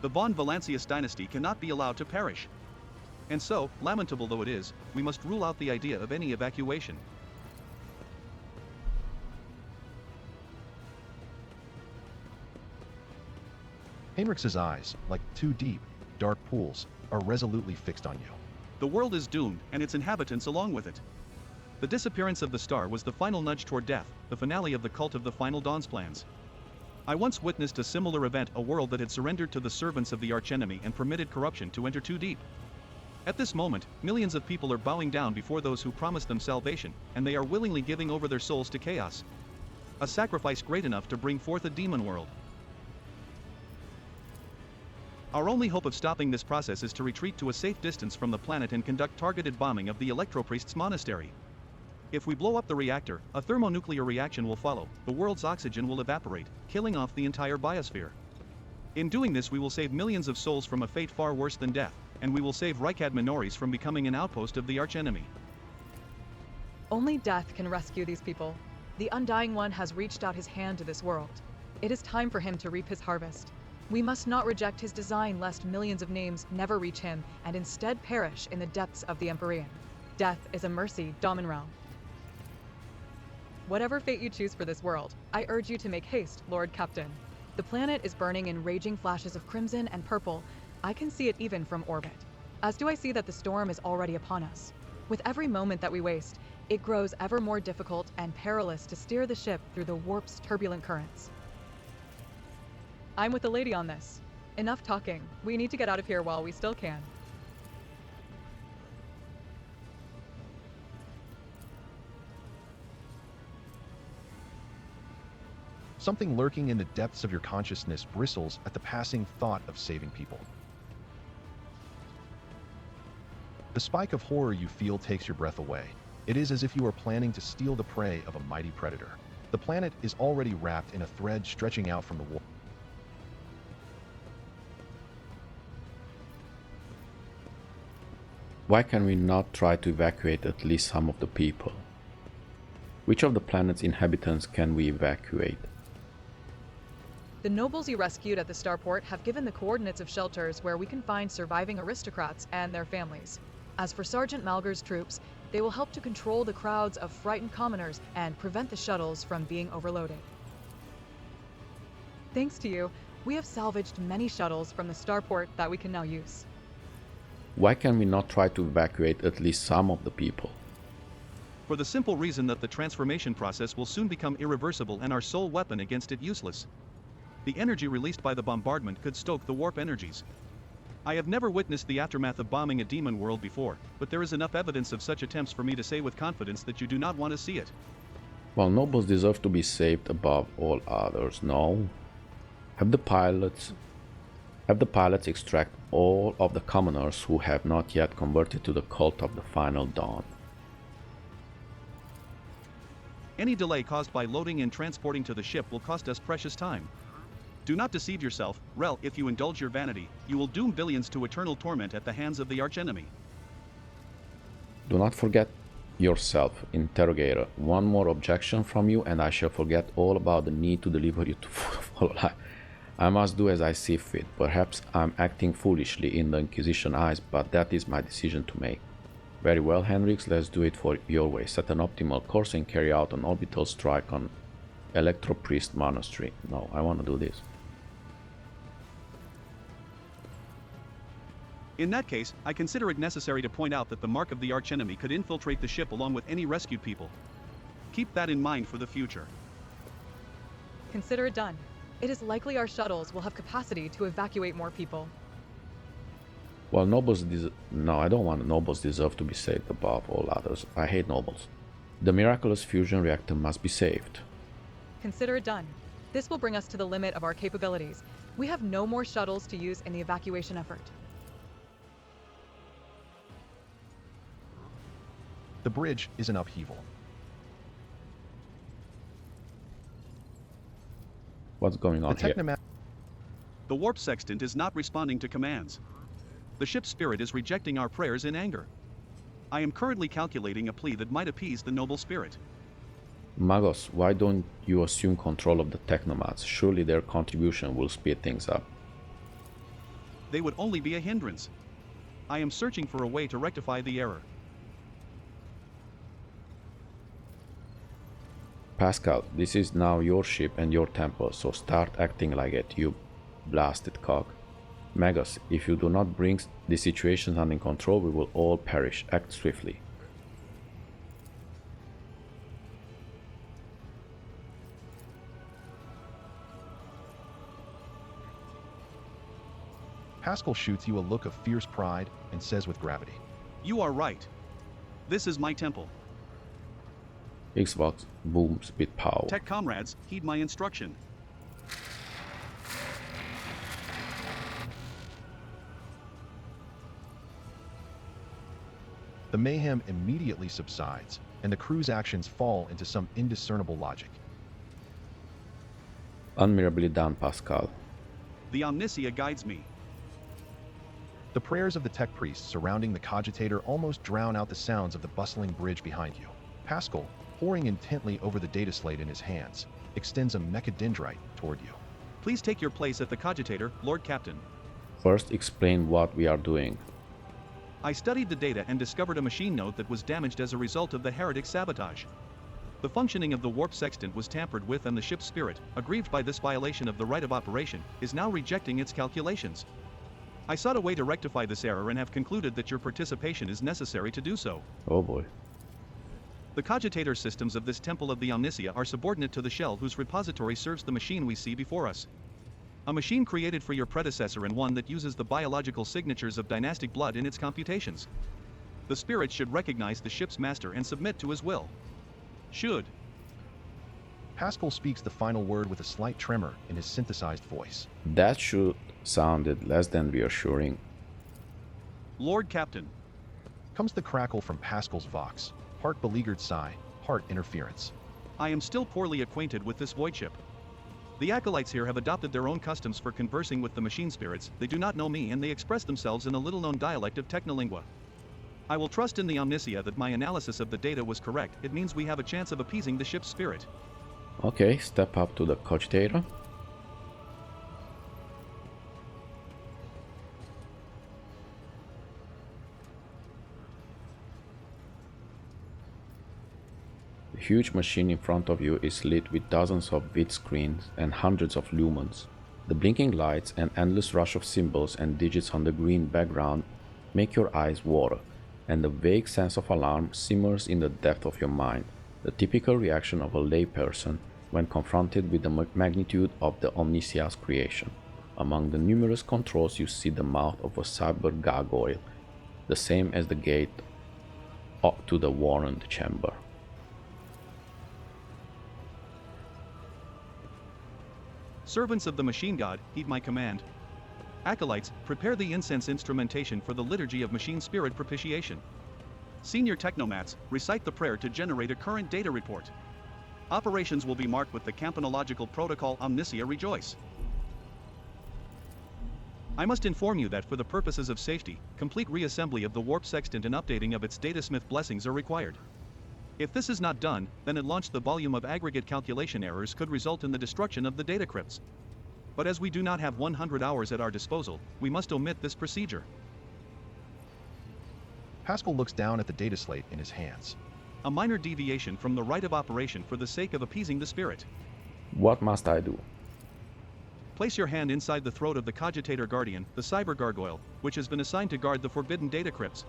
The von Valencius dynasty cannot be allowed to perish. And so, lamentable though it is, we must rule out the idea of any evacuation. Heinrich's eyes, like two deep, dark pools, are resolutely fixed on you. The world is doomed, and its inhabitants along with it. The disappearance of the star was the final nudge toward death, the finale of the cult of the Final Dawn's plans. I once witnessed a similar event, a world that had surrendered to the servants of the archenemy and permitted corruption to enter too deep. At this moment, millions of people are bowing down before those who promised them salvation, and they are willingly giving over their souls to chaos. A sacrifice great enough to bring forth a demon world. Our only hope of stopping this process is to retreat to a safe distance from the planet and conduct targeted bombing of the Electropriest's monastery. If we blow up the reactor, a thermonuclear reaction will follow, the world's oxygen will evaporate, killing off the entire biosphere. In doing this we will save millions of souls from a fate far worse than death, and we will save Rykad Minoris from becoming an outpost of the archenemy. Only death can rescue these people. The Undying One has reached out his hand to this world. It is time for him to reap his harvest. We must not reject his design lest millions of names never reach him and instead perish in the depths of the Empyrean. Death is a mercy, Dominrealm. Whatever fate you choose for this world, I urge you to make haste, Lord Captain. The planet is burning in raging flashes of crimson and purple. I can see it even from orbit. As do I see that the storm is already upon us. With every moment that we waste, it grows ever more difficult and perilous to steer the ship through the warp's turbulent currents. I'm with the lady on this. Enough talking. We need to get out of here while we still can. Something lurking in the depths of your consciousness bristles at the passing thought of saving people. The spike of horror you feel takes your breath away. It is as if you are planning to steal the prey of a mighty predator. The planet is already wrapped in a thread stretching out from the wall. Why can we not try to evacuate at least some of the people? Which of the planet's inhabitants can we evacuate? The nobles you rescued at the starport have given the coordinates of shelters where we can find surviving aristocrats and their families. As for Sergeant Malger's troops, they will help to control the crowds of frightened commoners and prevent the shuttles from being overloaded. Thanks to you, we have salvaged many shuttles from the starport that we can now use. Why can we not try to evacuate at least some of the people? For the simple reason that the transformation process will soon become irreversible and our sole weapon against it useless. The energy released by the bombardment could stoke the warp energies. I have never witnessed the aftermath of bombing a demon world before, but there is enough evidence of such attempts for me to say with confidence that you do not want to see it. While nobles deserve to be saved above all others, no. Have the pilots extract all of the commoners who have not yet converted to the cult of the Final Dawn. Any delay caused by loading and transporting to the ship will cost us precious time. Do not deceive yourself, Rel, if you indulge your vanity, you will doom billions to eternal torment at the hands of the archenemy. Do not forget yourself, Interrogator. One more objection from you and I shall forget all about the need to deliver you to Footfall alive. I must do as I see fit. Perhaps I'm acting foolishly in the Inquisition eyes, but that is my decision to make. Very well, Henrix, let's do it for your way. Set an optimal course and carry out an orbital strike on Electropriest Monastery. No, I want to do this. In that case, I consider it necessary to point out that the mark of the archenemy could infiltrate the ship along with any rescued people. Keep that in mind for the future. Consider it done. It is likely our shuttles will have capacity to evacuate more people. Well, no, I don't want nobles deserve to be saved above all others. I hate nobles. The miraculous fusion reactor must be saved. Consider it done. This will bring us to the limit of our capabilities. We have no more shuttles to use in the evacuation effort. The bridge is in upheaval. What's going on here? The warp sextant is not responding to commands. The ship's spirit is rejecting our prayers in anger. I am currently calculating a plea that might appease the noble spirit. Magos, why don't you assume control of the technomats? Surely their contribution will speed things up. they would only be a hindrance. I am searching for a way to rectify the error. Pascal, this is now your ship and your temple, so start acting like it, you blasted cock. Magus, if you do not bring the situation under control, we will all perish. Act swiftly. Pascal shoots you a look of fierce pride and says with gravity, You are right. This is my temple. Xbox booms with power. Tech comrades, heed my instruction. The mayhem immediately subsides, and the crew's actions fall into some indiscernible logic. Admirably done, Pascal. The Omnissiah guides me. The prayers of the tech priests surrounding the cogitator almost drown out the sounds of the bustling bridge behind you. Pascal, poring intently over the data slate in his hands, extends a mechadendrite toward you. Please take your place at the cogitator, Lord Captain. First, explain what we are doing. I studied the data and discovered a machine node that was damaged as a result of the heretic sabotage. The functioning of the warp sextant was tampered with, and the ship's spirit, aggrieved by this violation of the right of operation, is now rejecting its calculations. I sought a way to rectify this error and have concluded that your participation is necessary to do so. Oh boy. The cogitator systems of this temple of the Omnissiah are subordinate to the shell whose repository serves the machine we see before us. A machine created for your predecessor and one that uses the biological signatures of dynastic blood in its computations. The spirit should recognize the ship's master and submit to his will. Should. Pascal speaks the final word with a slight tremor in his synthesized voice. That should sounded less than reassuring. Lord Captain. Comes the crackle from Pascal's vox, part beleaguered sigh, part interference. I am still poorly acquainted with this voidship. The acolytes here have adopted their own customs for conversing with the machine spirits. They do not know me, and they express themselves in a little-known dialect of technolingua. I will trust in the Omnissiah that my analysis of the data was correct. It means we have a chance of appeasing the ship's spirit. Okay, step up to the cogitator. The huge machine in front of you is lit with dozens of vid screens and hundreds of lumens. The blinking lights and endless rush of symbols and digits on the green background make your eyes water, and a vague sense of alarm simmers in the depth of your mind, the typical reaction of a layperson when confronted with the magnitude of the Omnissiah's creation. Among the numerous controls you see the mouth of a cyber gargoyle, the same as the gate up to the warrant chamber. Servants of the machine god, heed my command. Acolytes, prepare the incense instrumentation for the liturgy of machine spirit propitiation. Senior technomats, recite the prayer to generate a current data report. Operations will be marked with the campanological protocol Omnissiah Rejoice. I must inform you that for the purposes of safety, complete reassembly of the warp sextant and updating of its datasmith blessings are required. If this is not done, then at launch the volume of aggregate calculation errors could result in the destruction of the data crypts. But as we do not have 100 hours at our disposal, we must omit this procedure. Pascal looks down at the data slate in his hands. A minor deviation from the right of operation for the sake of appeasing the spirit. What must I do? Place your hand inside the throat of the cogitator guardian, the cyber gargoyle, which has been assigned to guard the forbidden data crypts.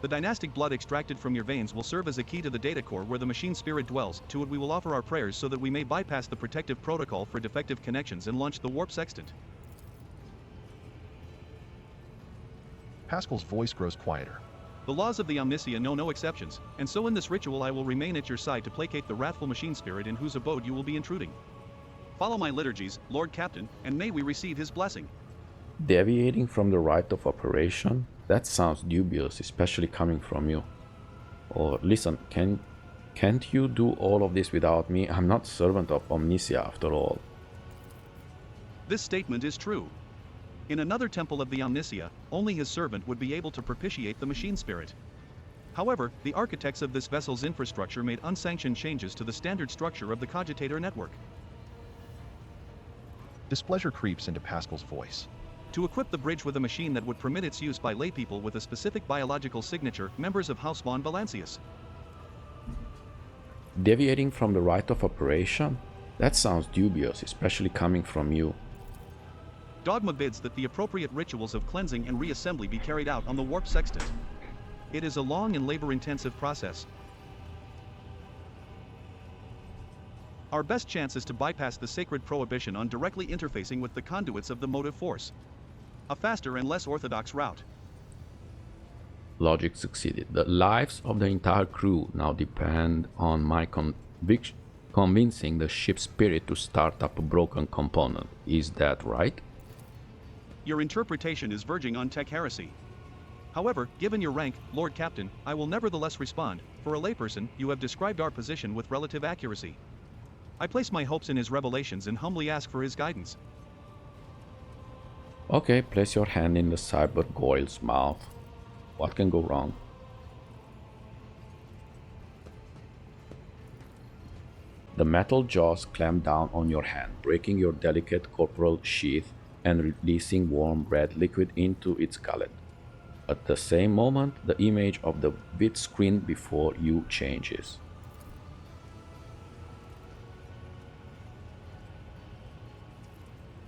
The dynastic blood extracted from your veins will serve as a key to the data core where the machine spirit dwells. To it we will offer our prayers so that we may bypass the protective protocol for defective connections and launch the warp sextant. Pascal's voice grows quieter. The laws of the Omnissiah know no exceptions, and so in this ritual I will remain at your side to placate the wrathful machine spirit in whose abode you will be intruding. Follow my liturgies, Lord Captain, and may we receive his blessing. Deviating from the right of operation? That sounds dubious, especially coming from you. Or listen, can't you do all of this without me? I'm not servant of Omnissiah after all. This statement is true. In another temple of the Omnissiah, only his servant would be able to propitiate the machine spirit. However, the architects of this vessel's infrastructure made unsanctioned changes to the standard structure of the cogitator network. Displeasure creeps into Pascal's voice. To equip the bridge with a machine that would permit its use by laypeople with a specific biological signature, members of House von Valencius. Deviating from the right of operation? That sounds dubious, especially coming from you. Dogma bids that the appropriate rituals of cleansing and reassembly be carried out on the warp sextant. It is a long and labor-intensive process. Our best chance is to bypass the sacred prohibition on directly interfacing with the conduits of the motive force. A faster and less orthodox route. Logic succeeded. The lives of the entire crew now depend on my convincing the ship's spirit to start up a broken component. Is that right? Your interpretation is verging on tech heresy. However, given your rank, Lord Captain, I will nevertheless respond. For a layperson, you have described our position with relative accuracy. I place my hopes in his revelations and humbly ask for his guidance. Okay, place your hand in the cyber goyle's mouth. What can go wrong? The metal jaws clamp down on your hand, breaking your delicate corporal sheath and releasing warm red liquid into its gullet. At the same moment, the image of the vid screen before you changes.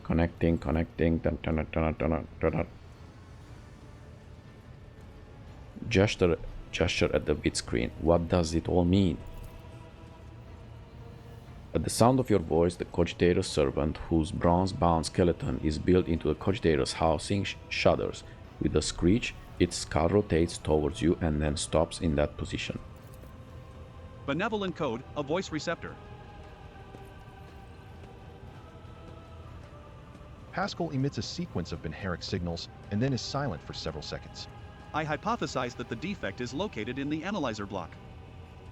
Connecting. Gesture at the vid screen. What does it all mean? At the sound of your voice, the cogitator's servant, whose bronze-bound skeleton is built into the cogitator's housing, shudders. With a screech, its skull rotates towards you and then stops in that position. Benevolent code, a voice receptor. Pascal emits a sequence of Benheric signals and then is silent for several seconds. I hypothesize that the defect is located in the analyzer block.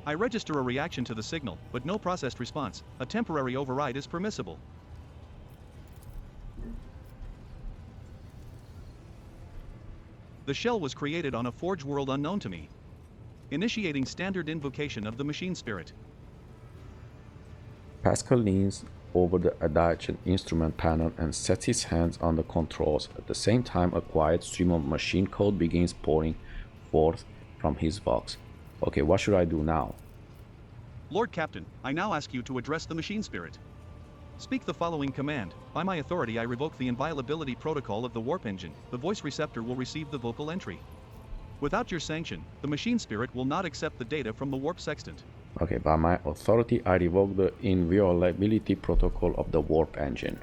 I register a reaction to the signal, but no processed response. A temporary override is permissible. The shell was created on a forge world unknown to me. Initiating standard invocation of the machine spirit. Pascal leans over the adjacent instrument panel and sets his hands on the controls. At the same time, a quiet stream of machine code begins pouring forth from his vox. Okay, what should I do now? Lord Captain, I now ask you to address the machine spirit. Speak the following command. By my authority I revoke the inviolability protocol of the warp engine. The voice receptor will receive the vocal entry. Without your sanction, the machine spirit will not accept the data from the warp sextant. Okay, by my authority I revoke the inviolability protocol of the warp engine.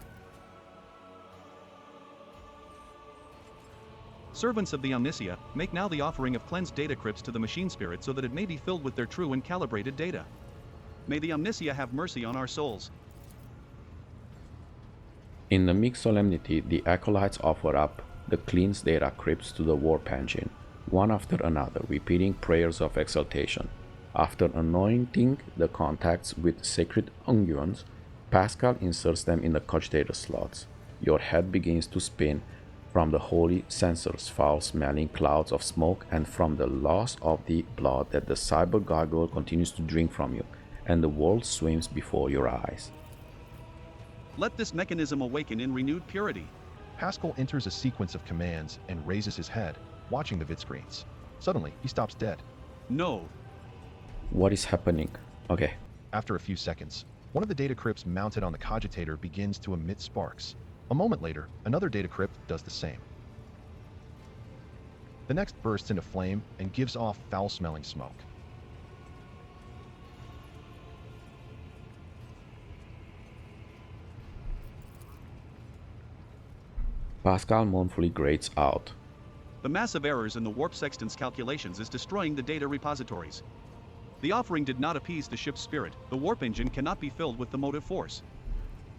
Servants of the Omnissiah, make now the offering of cleansed data crypts to the machine spirit so that it may be filled with their true and calibrated data. May the Omnissiah have mercy on our souls. In the mixed solemnity, the acolytes offer up the cleansed data crypts to the warp engine, one after another, repeating prayers of exaltation. After anointing the contacts with sacred unguents, Pascal inserts them in the cogitator slots. Your head begins to spin from the holy censers, foul-smelling clouds of smoke, and from the loss of the blood that the cyber gargoyle continues to drink from you, and the world swims before your eyes. Let this mechanism awaken in renewed purity. Pascal enters a sequence of commands and raises his head, watching the vid screens. Suddenly, he stops dead. No. What is happening? Okay. After a few seconds, one of the data crypts mounted on the cogitator begins to emit sparks. A moment later, another data crypt does the same. The next bursts into flame and gives off foul-smelling smoke. Pascal mournfully grates out. The massive errors in the warp sextant's calculations is destroying the data repositories. The offering did not appease the ship's spirit. The warp engine cannot be filled with the motive force.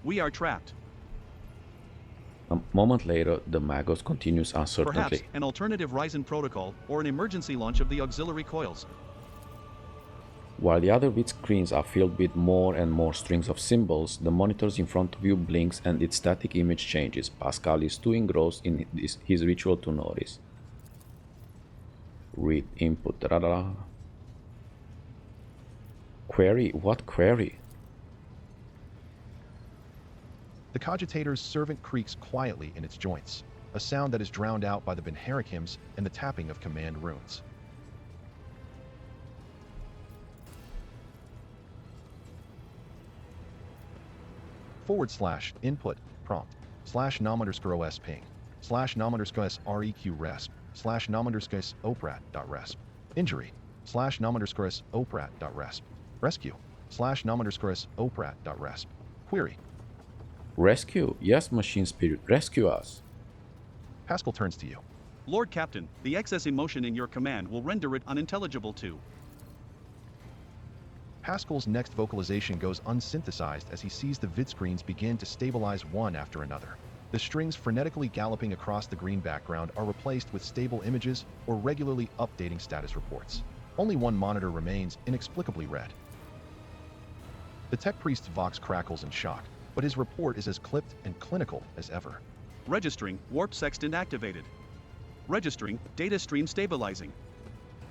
We are trapped. A moment later, the Magos continues uncertainly. Perhaps an alternative Ryzen protocol or an emergency launch of the auxiliary coils. While the other vid screens are filled with more and more strings of symbols, the monitors in front of you blinks and its static image changes. Pascal is too engrossed in his ritual to notice. Read input. Query? What query? The cogitator's servant creaks quietly in its joints. a sound that is drowned out by the Benheric hymns and the tapping of command runes. /input prompt /nom_os ping /nom_os req resp /nom_os oprat.resp injury /nom_os oprat.resp rescue /nom_os oprat.resp query. Rescue? Yes, machine spirit, rescue us. Pascal turns to you. Lord Captain, the excess emotion in your command will render it unintelligible to. Pascal's next vocalization goes unsynthesized as he sees the vidscreens begin to stabilize one after another. The strings frenetically galloping across the green background are replaced with stable images or regularly updating status reports. Only one monitor remains inexplicably red. The tech priest's vox crackles in shock, but his report is as clipped and clinical as ever. Registering, warp sextant activated. Registering, data stream stabilizing.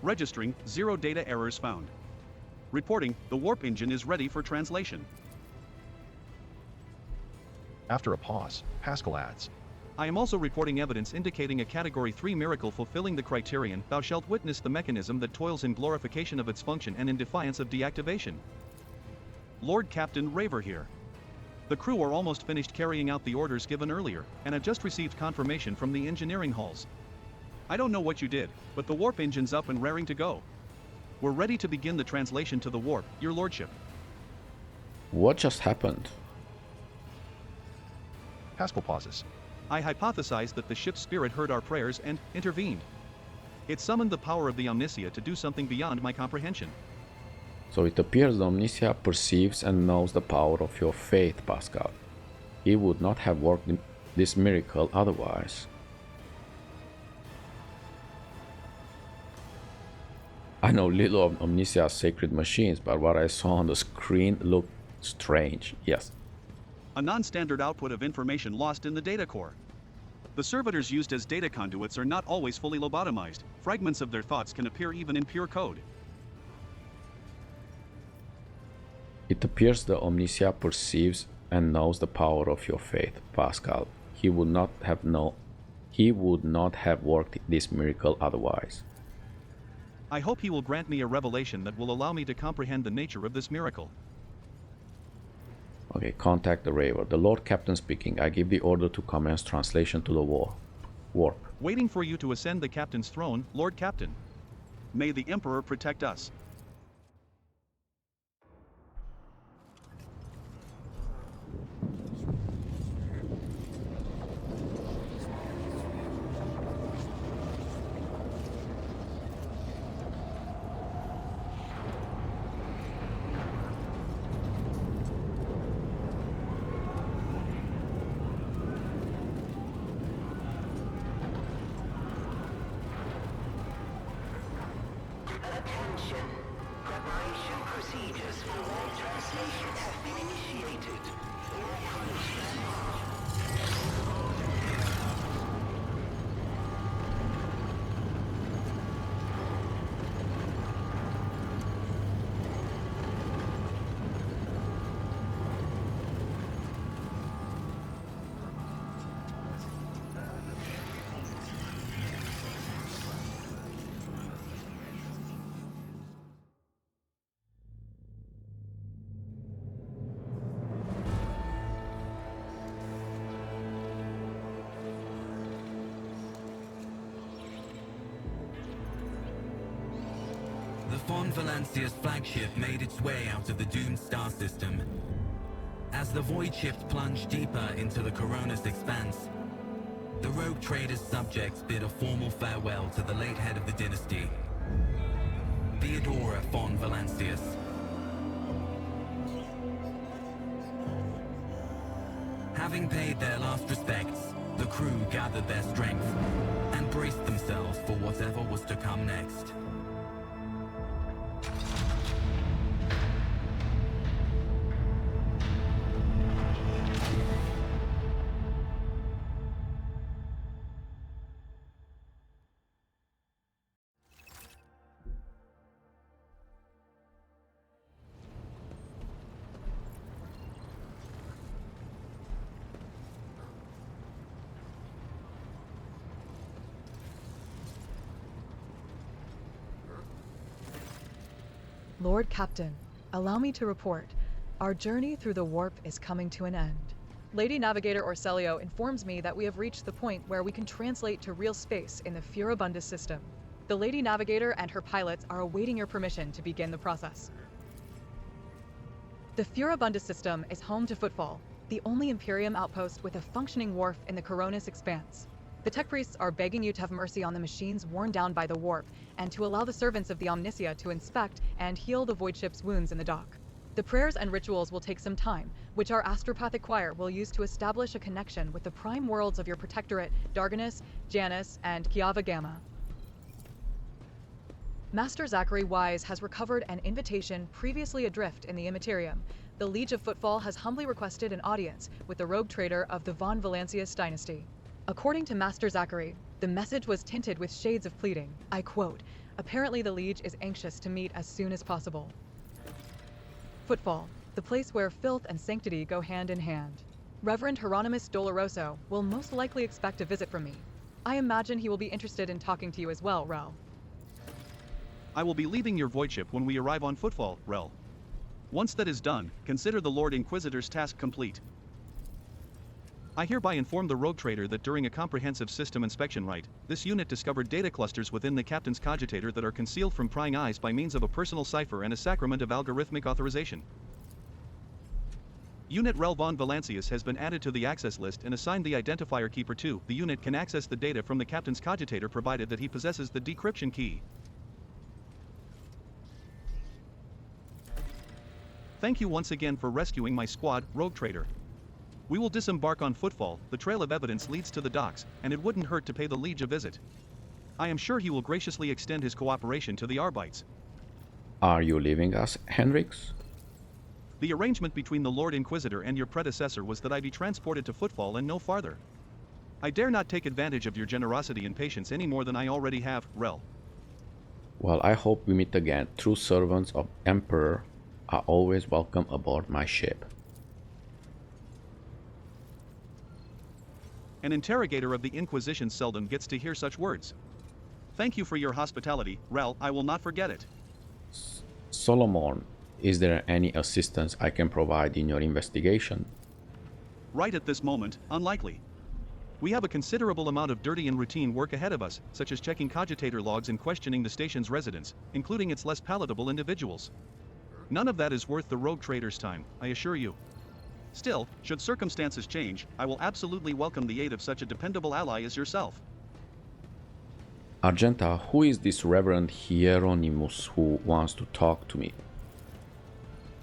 Registering, 0 data errors found. Reporting, the warp engine is ready for translation. After a pause, Pascal adds, I am also reporting evidence indicating a Category 3 miracle fulfilling the criterion, thou shalt witness the mechanism that toils in glorification of its function and in defiance of deactivation. Lord Captain Raver here. The crew are almost finished carrying out the orders given earlier, and have just received confirmation from the engineering halls. I don't know what you did, but the warp engine's up and raring to go. We're ready to begin the translation to the warp, your lordship. What just happened? Pascal pauses. I hypothesized that the ship's spirit heard our prayers and intervened. It summoned the power of the Omnissiah to do something beyond my comprehension. So it appears the Omnissiah perceives and knows the power of your faith, Pascal. He would not have worked this miracle otherwise. I know little of Omnissiah's sacred machines, but what I saw on the screen looked strange, yes. A non-standard output of information lost in the data core. The servitors used as data conduits are not always fully lobotomized. Fragments of their thoughts can appear even in pure code. It appears the Omnissiah perceives and knows the power of your faith, Pascal. He would not have worked this miracle otherwise. I hope he will grant me a revelation that will allow me to comprehend the nature of this miracle. Okay, contact the Raver. The Lord Captain speaking. I give the order to commence translation to the warp. Waiting for you to ascend the captain's throne, Lord Captain. May the Emperor protect us. Attention. Preparation procedures for warp translation have been initiated. The Valencius flagship made its way out of the doomed star system. As the voidship plunged deeper into the Koronus Expanse, the rogue trader's subjects bid a formal farewell to the late head of the dynasty, Theodora von Valencius. Having paid their last respects, the crew gathered their strength and braced themselves for whatever was to come next. Lord Captain, allow me to report. Our journey through the warp is coming to an end. Lady Navigator Orselio informs me that we have reached the point where we can translate to real space in the Furibundus system. The Lady Navigator and her pilots are awaiting your permission to begin the process. The Furibundus system is home to Footfall, the only Imperium outpost with a functioning wharf in the Koronus Expanse. The tech priests are begging you to have mercy on the machines worn down by the warp, and to allow the servants of the Omnissiah to inspect and heal the voidship's wounds in the dock. The prayers and rituals will take some time, which our astropathic choir will use to establish a connection with the prime worlds of your protectorate, Darganus, Janus, and Kiava Gamma. Master Zachary Wise has recovered an invitation previously adrift in the Immaterium. The Liege of Footfall has humbly requested an audience with the rogue trader of the von Valencius dynasty. According to Master Zachary, the message was tinted with shades of pleading. I quote, "Apparently the Liege is anxious to meet as soon as possible." Footfall, the place where filth and sanctity go hand in hand. Reverend Hieronymus Doloroso will most likely expect a visit from me. I imagine he will be interested in talking to you as well, Rel. I will be leaving your voidship when we arrive on Footfall, Rel. Once that is done, consider the Lord Inquisitor's task complete. I hereby inform the rogue trader that during a comprehensive system inspection right, this unit discovered data clusters within the captain's cogitator that are concealed from prying eyes by means of a personal cipher and a sacrament of algorithmic authorization. Unit Rel von Valencius has been added to the access list and assigned the identifier keeper 2. The unit can access the data from the captain's cogitator provided that he possesses the decryption key. Thank you once again for rescuing my squad, rogue trader. We will disembark on Footfall. The trail of evidence leads to the docks, and it wouldn't hurt to pay the Liege a visit. I am sure he will graciously extend his cooperation to the Arbites. Are you leaving us, Hendrix? The arrangement between the Lord Inquisitor and your predecessor was that I be transported to Footfall and no farther. I dare not take advantage of your generosity and patience any more than I already have, Rel. Well, I hope we meet again. True servants of Emperor are always welcome aboard my ship. An interrogator of the Inquisition seldom gets to hear such words. Thank you for your hospitality, Rel. I will not forget it. Solomon, is there any assistance I can provide in your investigation? Right at this moment, unlikely. We have a considerable amount of dirty and routine work ahead of us, such as checking cogitator logs and questioning the station's residents, including its less palatable individuals. None of that is worth the rogue trader's time, I assure you. Still, should circumstances change, I will absolutely welcome the aid of such a dependable ally as yourself. Argenta, who is this Reverend Hieronymus who wants to talk to me?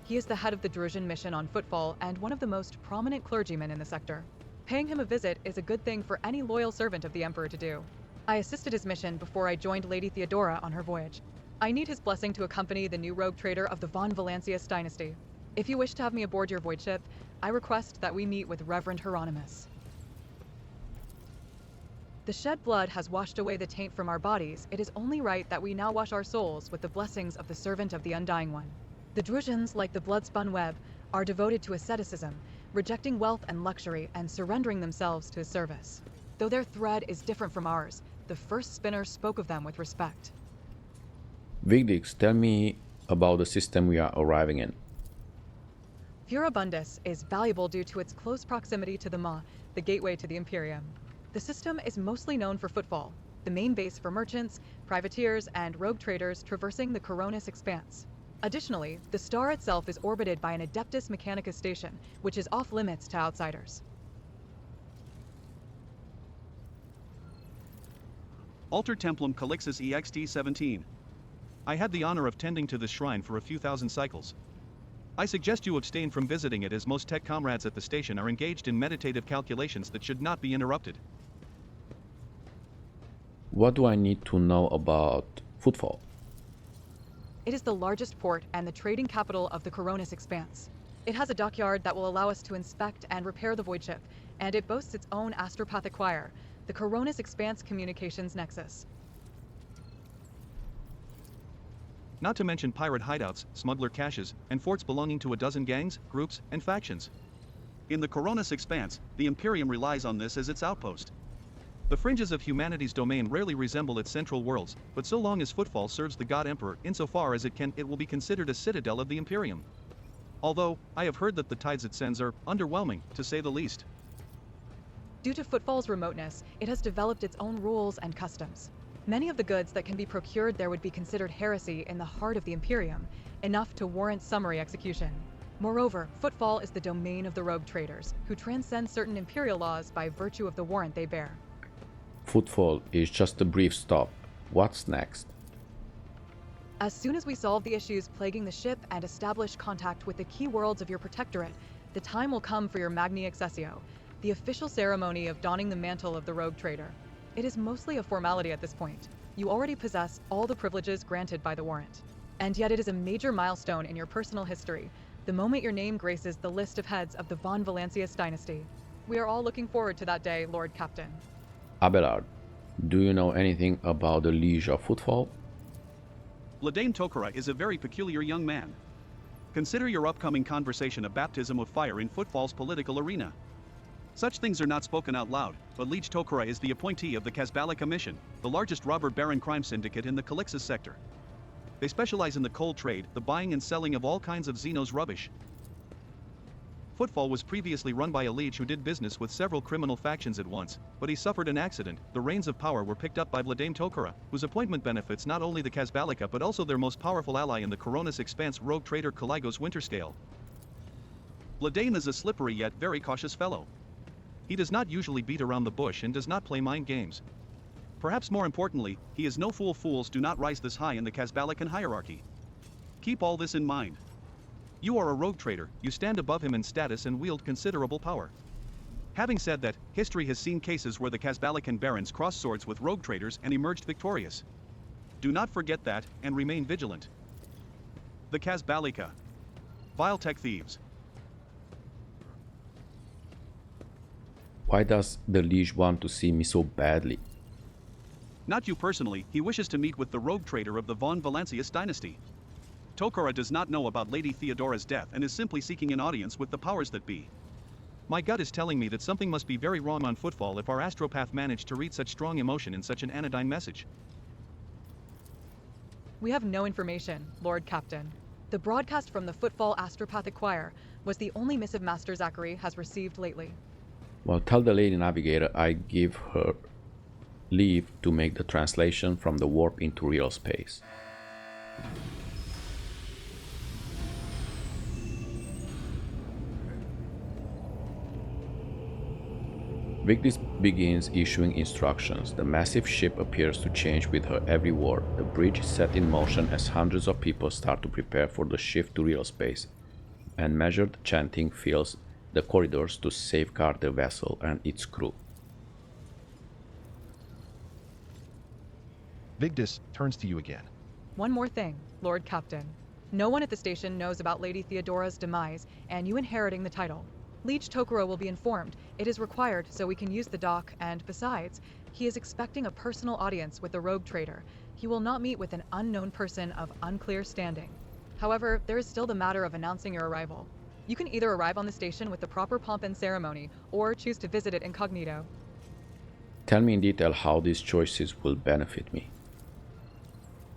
He is the head of the Drusian mission on Footfall and one of the most prominent clergymen in the sector. Paying him a visit is a good thing for any loyal servant of the Emperor to do. I assisted his mission before I joined Lady Theodora on her voyage. I need his blessing to accompany the new rogue trader of the von Valencius dynasty. If you wish to have me aboard your voidship, I request that we meet with Reverend Hieronymus. The shed blood has washed away the taint from our bodies. It is only right that we now wash our souls with the blessings of the servant of the Undying One. The Drusians, like the blood-spun web, are devoted to asceticism, rejecting wealth and luxury and surrendering themselves to his service. Though their thread is different from ours, the first spinner spoke of them with respect. Vigdix, tell me about the system we are arriving in. Furibundus is valuable due to its close proximity to the Maw, the gateway to the Imperium. The system is mostly known for Footfall, the main base for merchants, privateers, and rogue traders traversing the Koronus Expanse. Additionally, the star itself is orbited by an Adeptus Mechanicus station, which is off-limits to outsiders. Altar Templum Calixus EXT-17. I had the honor of tending to this shrine for a few thousand cycles. I suggest you abstain from visiting it as most tech comrades at the station are engaged in meditative calculations that should not be interrupted. What do I need to know about Footfall? It is the largest port and the trading capital of the Koronus Expanse. It has a dockyard that will allow us to inspect and repair the voidship, and it boasts its own astropathic choir, the Koronus Expanse Communications Nexus. Not to mention pirate hideouts, smuggler caches, and forts belonging to a dozen gangs, groups, and factions. In the Koronus Expanse, the Imperium relies on this as its outpost. The fringes of humanity's domain rarely resemble its central worlds, but so long as Footfall serves the God Emperor insofar as it can, it will be considered a citadel of the Imperium. Although, I have heard that the tides it sends are underwhelming, to say the least. Due to Footfall's remoteness, it has developed its own rules and customs. Many of the goods that can be procured there would be considered heresy in the heart of the Imperium, enough to warrant summary execution. Moreover, Footfall is the domain of the rogue traders, who transcend certain Imperial laws by virtue of the warrant they bear. Footfall is just a brief stop. What's next? As soon as we solve the issues plaguing the ship and establish contact with the key worlds of your protectorate, the time will come for your Magni Accessio, the official ceremony of donning the mantle of the rogue trader. It is mostly a formality at this point. You already possess all the privileges granted by the warrant. And yet it is a major milestone in your personal history, the moment your name graces the list of heads of the von Valencius dynasty. We are all looking forward to that day, Lord Captain. Abelard, do you know anything about the Liege of Footfall? Vladimir Tokara is a very peculiar young man. Consider your upcoming conversation a baptism of fire in Footfall's political arena. Such things are not spoken out loud, but Liege Tokara is the appointee of the Kazbalika Mission, the largest robber baron crime syndicate in the Calixus sector. They specialize in the coal trade, the buying and selling of all kinds of Xenos rubbish. Footfall was previously run by a liege who did business with several criminal factions at once, but he suffered an accident. The reins of power were picked up by Vladimir Tokara, whose appointment benefits not only the Kazbalika but also their most powerful ally in the Koronus Expanse rogue trader Kaligos Winterscale. Vladimir is a slippery yet very cautious fellow. He does not usually beat around the bush and does not play mind games. Perhaps more importantly, he is no fool. Fools do not rise this high in the Kazbalikan hierarchy. Keep all this in mind. You are a rogue trader, you stand above him in status and wield considerable power. Having said that, history has seen cases where the Kazbalikan barons crossed swords with rogue traders and emerged victorious. Do not forget that, and remain vigilant. The Kazbalika. Vile tech thieves. Why does the Liege want to see me so badly? Not you personally, he wishes to meet with the rogue trader of the von Valencius dynasty. Tokara does not know about Lady Theodora's death and is simply seeking an audience with the powers that be. My gut is telling me that something must be very wrong on Footfall if our astropath managed to read such strong emotion in such an anodyne message. We have no information, Lord Captain. The broadcast from the Footfall Astropathic Choir was the only missive Master Zachary has received lately. Well, tell the Lady Navigator I give her leave to make the translation from the warp into real space. Vigdis begins issuing instructions. The massive ship appears to change with her every word. The bridge is set in motion as hundreds of people start to prepare for the shift to real space, and measured chanting fills the corridors to safeguard the vessel and its crew. Vigdis turns to you again. One more thing, Lord Captain. No one at the station knows about Lady Theodora's demise and you inheriting the title. Liege Tokara will be informed. It is required so we can use the dock, and besides, he is expecting a personal audience with the rogue trader. He will not meet with an unknown person of unclear standing. However, there is still the matter of announcing your arrival. You can either arrive on the station with the proper pomp and ceremony, or choose to visit it incognito. Tell me in detail how these choices will benefit me.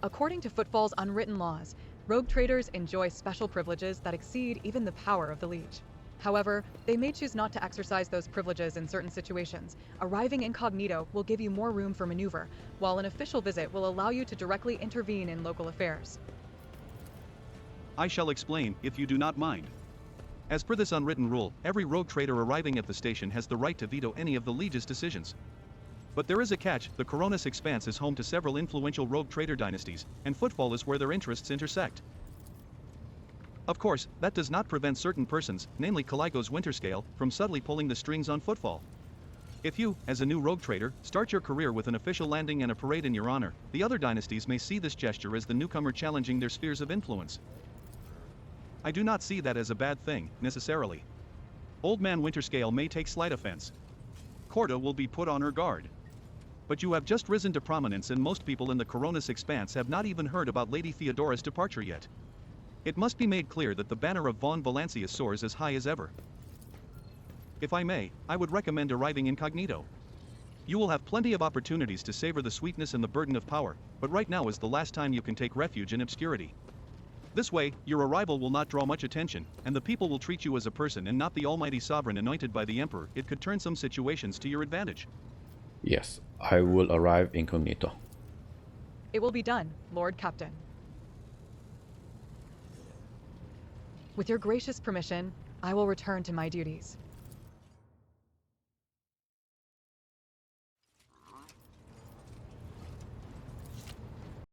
According to Footfall's unwritten laws, rogue traders enjoy special privileges that exceed even the power of the Liege. However, they may choose not to exercise those privileges in certain situations. Arriving incognito will give you more room for maneuver, while an official visit will allow you to directly intervene in local affairs. I shall explain, if you do not mind. As per this unwritten rule, every rogue trader arriving at the station has the right to veto any of the Liege's decisions. But there is a catch. The Koronus Expanse is home to several influential rogue trader dynasties, and Footfall is where their interests intersect. Of course, that does not prevent certain persons, namely Kaligos Winterscale, from subtly pulling the strings on Footfall. If you, as a new rogue trader, start your career with an official landing and a parade in your honor, the other dynasties may see this gesture as the newcomer challenging their spheres of influence. I do not see that as a bad thing, necessarily. Old Man Winterscale may take slight offense. Corda will be put on her guard. But you have just risen to prominence, and most people in the Koronus Expanse have not even heard about Lady Theodora's departure yet. It must be made clear that the banner of von Valencius soars as high as ever. If I may, I would recommend arriving incognito. You will have plenty of opportunities to savor the sweetness and the burden of power, but right now is the last time you can take refuge in obscurity. This way, your arrival will not draw much attention, and the people will treat you as a person and not the almighty sovereign anointed by the Emperor. It could turn some situations to your advantage. Yes, I will arrive incognito. It will be done, Lord Captain. With your gracious permission, I will return to my duties.